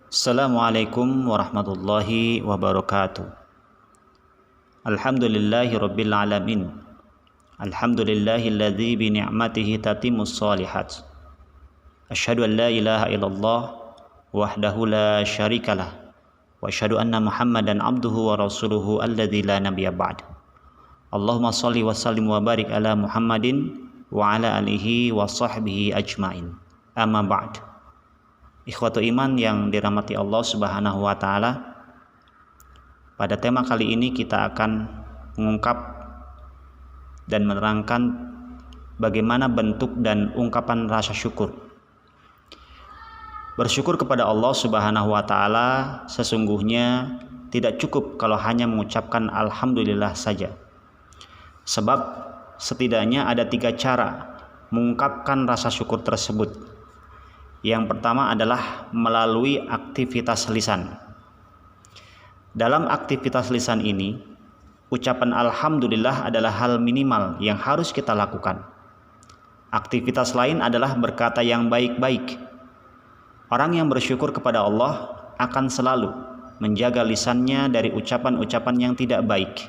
Assalamualaikum warahmatullahi wabarakatuh. Alhamdulillahi rabbil alamin. Alhamdulillahilladzi bi ni'matihi tatimmus shalihat. Asyhadu an la ilaha illallah wahdahu la syarikalah wa asyhadu anna Muhammadan abduhu wa rasuluhu alladzi la nabiyya ba'd. Allahumma shalli wa sallim wa barik ala Muhammadin wa ala alihi wa sahbihi ajmain. Amma ba'd. Ikhwatu iman yang dirahmati Allah Subhanahu wa taala. Pada tema kali ini kita akan mengungkap dan menerangkan bagaimana bentuk dan ungkapan rasa syukur. Bersyukur kepada Allah Subhanahu wa taala sesungguhnya tidak cukup kalau hanya mengucapkan alhamdulillah saja. Sebab setidaknya ada 3 cara mengungkapkan rasa syukur tersebut. Yang pertama adalah melalui aktivitas lisan. Dalam aktivitas lisan ini, ucapan alhamdulillah adalah hal minimal yang harus kita lakukan. Aktivitas lain adalah berkata yang baik-baik. Orang yang bersyukur kepada Allah akan selalu menjaga lisannya dari ucapan-ucapan yang tidak baik.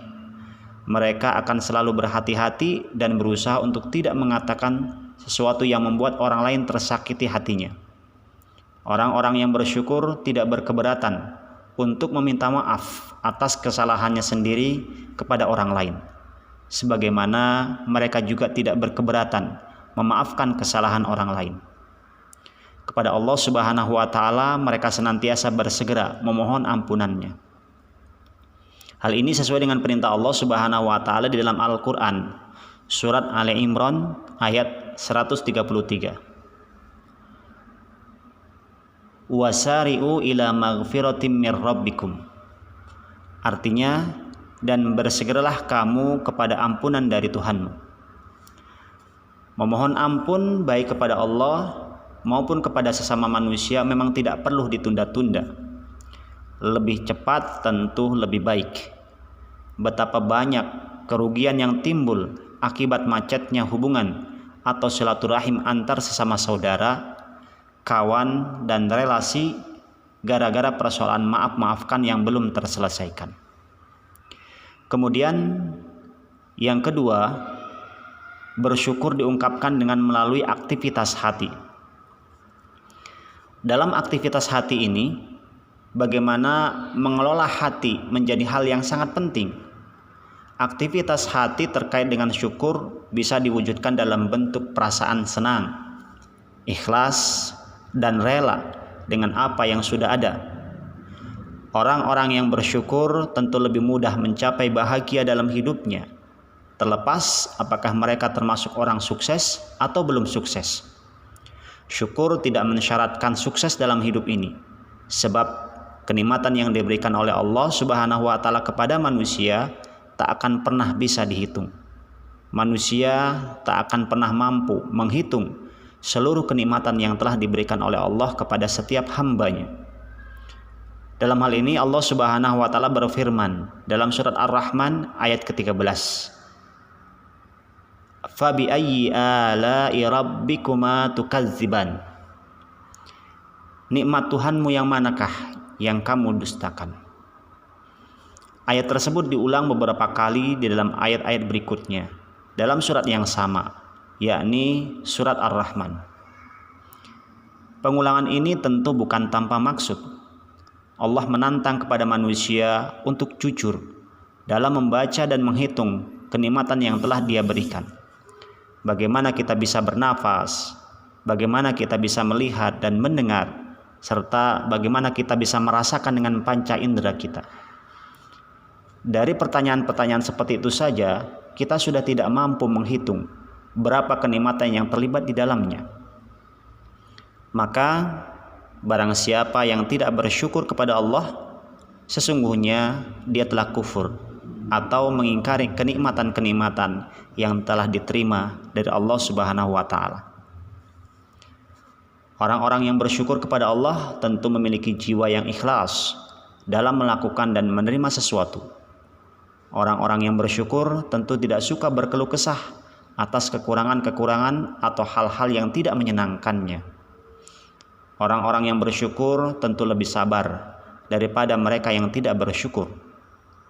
Mereka akan selalu berhati-hati dan berusaha untuk tidak mengatakan sesuatu yang membuat orang lain tersakiti hatinya. Orang-orang yang bersyukur tidak berkeberatan untuk meminta maaf atas kesalahannya sendiri kepada orang lain, sebagaimana mereka juga tidak berkeberatan memaafkan kesalahan orang lain. Kepada Allah Subhanahu wa taala mereka senantiasa bersegera memohon ampunannya. Hal ini sesuai dengan perintah Allah Subhanahu wa taala di dalam Al-Qur'an, surat Ali Imran ayat 133. Wasari'u ila maghfiratim mir rabbikum. Artinya, dan bersegeralah kamu kepada ampunan dari Tuhanmu. Memohon ampun baik kepada Allah maupun kepada sesama manusia memang tidak perlu ditunda-tunda. Lebih cepat tentu lebih baik. Betapa banyak kerugian yang timbul akibat macetnya hubungan atau silaturahim antar sesama saudara, kawan, dan relasi gara-gara persoalan maaf-maafkan yang belum terselesaikan. Kemudian yang kedua, bersyukur diungkapkan dengan melalui aktivitas hati. Dalam aktivitas hati ini, bagaimana mengelola hati menjadi hal yang sangat penting. Aktivitas hati terkait dengan syukur bisa diwujudkan dalam bentuk perasaan senang, ikhlas, dan rela dengan apa yang sudah ada. Orang-orang yang bersyukur tentu lebih mudah mencapai bahagia dalam hidupnya, terlepas apakah mereka termasuk orang sukses atau belum sukses. Syukur tidak mensyaratkan sukses dalam hidup ini, sebab kenikmatan yang diberikan oleh Allah Subhanahu wa taala kepada manusia tak akan pernah bisa dihitung. Manusia tak akan pernah mampu menghitung seluruh kenikmatan yang telah diberikan oleh Allah kepada setiap hambanya. Dalam hal ini Allah Subhanahu wa taala berfirman dalam surat Ar-Rahman ayat ke-13. Fabi ayyi ala'i rabbikuma tukadziban. Nikmat Tuhanmu yang manakah yang kamu dustakan? Ayat tersebut diulang beberapa kali di dalam ayat-ayat berikutnya dalam surat yang sama, yakni surat Ar-Rahman. Pengulangan ini tentu bukan tanpa maksud. Allah menantang kepada manusia untuk jujur dalam membaca dan menghitung kenikmatan yang telah Dia berikan. Bagaimana kita bisa bernafas, bagaimana kita bisa melihat dan mendengar, serta bagaimana kita bisa merasakan dengan panca indera kita. Dari pertanyaan-pertanyaan seperti itu saja, kita sudah tidak mampu menghitung berapa kenikmatan yang terlibat di dalamnya. Maka barang siapa yang tidak bersyukur kepada Allah, sesungguhnya dia telah kufur atau mengingkari kenikmatan-kenikmatan yang telah diterima dari Allah Subhanahu wa taala. Orang-orang yang bersyukur kepada Allah tentu memiliki jiwa yang ikhlas dalam melakukan dan menerima sesuatu. Orang-orang yang bersyukur tentu tidak suka berkeluh kesah atas kekurangan-kekurangan atau hal-hal yang tidak menyenangkannya. Orang-orang yang bersyukur tentu lebih sabar daripada mereka yang tidak bersyukur.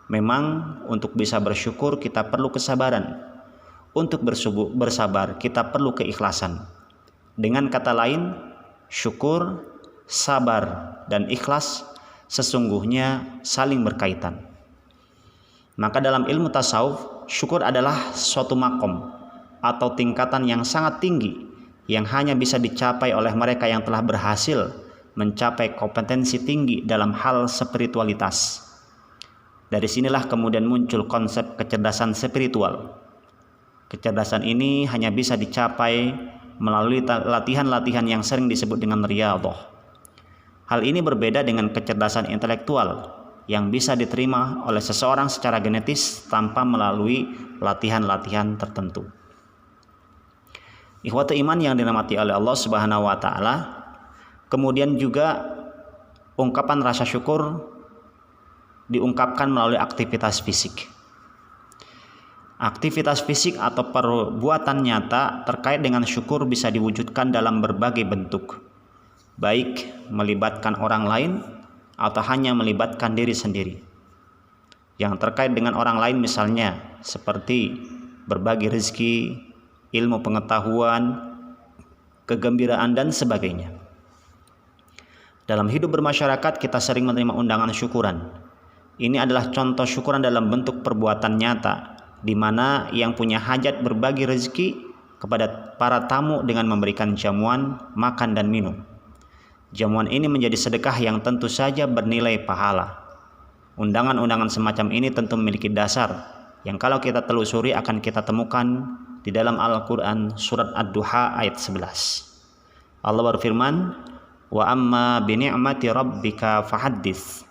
Memang untuk bisa bersyukur kita perlu kesabaran. Untuk bersabar kita perlu keikhlasan. Dengan kata lain, syukur, sabar, dan ikhlas sesungguhnya saling berkaitan. Maka dalam ilmu tasawuf, syukur adalah suatu makom atau tingkatan yang sangat tinggi yang hanya bisa dicapai oleh mereka yang telah berhasil mencapai kompetensi tinggi dalam hal spiritualitas. Dari sinilah kemudian muncul konsep kecerdasan spiritual. Kecerdasan ini hanya bisa dicapai melalui latihan-latihan yang sering disebut dengan riyadhah. Hal ini berbeda dengan kecerdasan intelektual yang bisa diterima oleh seseorang secara genetis tanpa melalui latihan-latihan tertentu. Ikhwatu iman yang dirahmati oleh Allah Subhanahu wa taala, kemudian juga ungkapan rasa syukur diungkapkan melalui aktivitas fisik. Aktivitas fisik atau perbuatan nyata terkait dengan syukur bisa diwujudkan dalam berbagai bentuk, baik melibatkan orang lain atau hanya melibatkan diri sendiri. Yang terkait dengan orang lain misalnya seperti berbagi rezeki, ilmu pengetahuan, kegembiraan, dan sebagainya. Dalam hidup bermasyarakat kita sering menerima undangan syukuran. Ini adalah contoh syukuran dalam bentuk perbuatan nyata, di mana yang punya hajat berbagi rezeki kepada para tamu dengan memberikan jamuan, makan, dan minum. Jamuan ini menjadi sedekah yang tentu saja bernilai pahala. Undangan-undangan semacam ini tentu memiliki dasar yang kalau kita telusuri akan kita temukan di dalam Al-Quran surat Ad-Duha ayat 11. Allah berfirman, wa amma bini'mati rabbika fahaddits.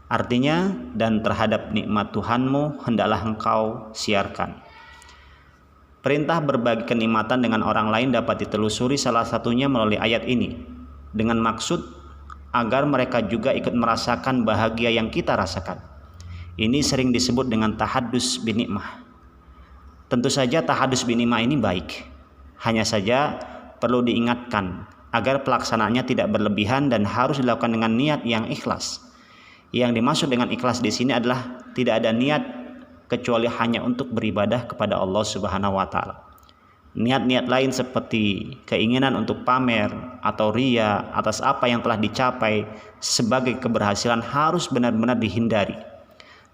Artinya, dan terhadap nikmat Tuhanmu hendaklah engkau siarkan. Perintah berbagi kenikmatan dengan orang lain dapat ditelusuri salah satunya melalui ayat ini, dengan maksud agar mereka juga ikut merasakan bahagia yang kita rasakan. Ini sering disebut dengan tahaddus binikmah. Tentu saja tahadus binikmah ini baik. Hanya saja perlu diingatkan agar pelaksanaannya tidak berlebihan dan harus dilakukan dengan niat yang ikhlas. Yang dimaksud dengan ikhlas di sini adalah tidak ada niat kecuali hanya untuk beribadah kepada Allah Subhanahu wa taala. Niat-niat lain seperti keinginan untuk pamer atau riya atas apa yang telah dicapai sebagai keberhasilan harus benar-benar dihindari.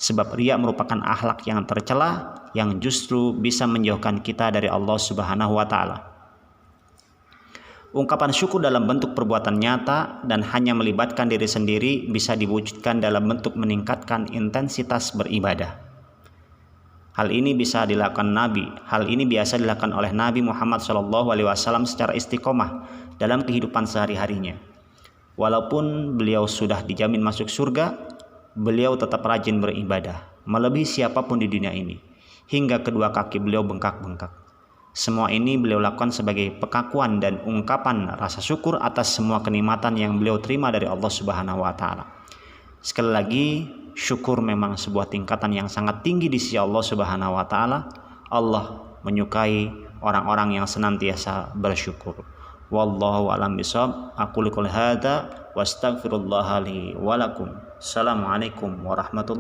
Sebab riya merupakan akhlak yang tercela yang justru bisa menjauhkan kita dari Allah Subhanahu wa taala. Ungkapan syukur dalam bentuk perbuatan nyata dan hanya melibatkan diri sendiri bisa diwujudkan dalam bentuk meningkatkan intensitas beribadah. Hal ini biasa dilakukan oleh Nabi Muhammad SAW secara istiqomah dalam kehidupan sehari-harinya. Walaupun beliau sudah dijamin masuk surga, beliau tetap rajin beribadah, melebihi siapapun di dunia ini, hingga kedua kaki beliau bengkak-bengkak. Semua ini beliau lakukan sebagai pengakuan dan ungkapan rasa syukur atas semua kenikmatan yang beliau terima dari Allah Subhanahu wa taala. Sekali lagi, syukur memang sebuah tingkatan yang sangat tinggi di sisi Allah Subhanahu wa taala. Allah menyukai orang-orang yang senantiasa bersyukur. Wallahu a'lam bishawab. Aqulu qouli hadza wa astaghfirullah li wa lakum. Assalamualaikum warahmatullahi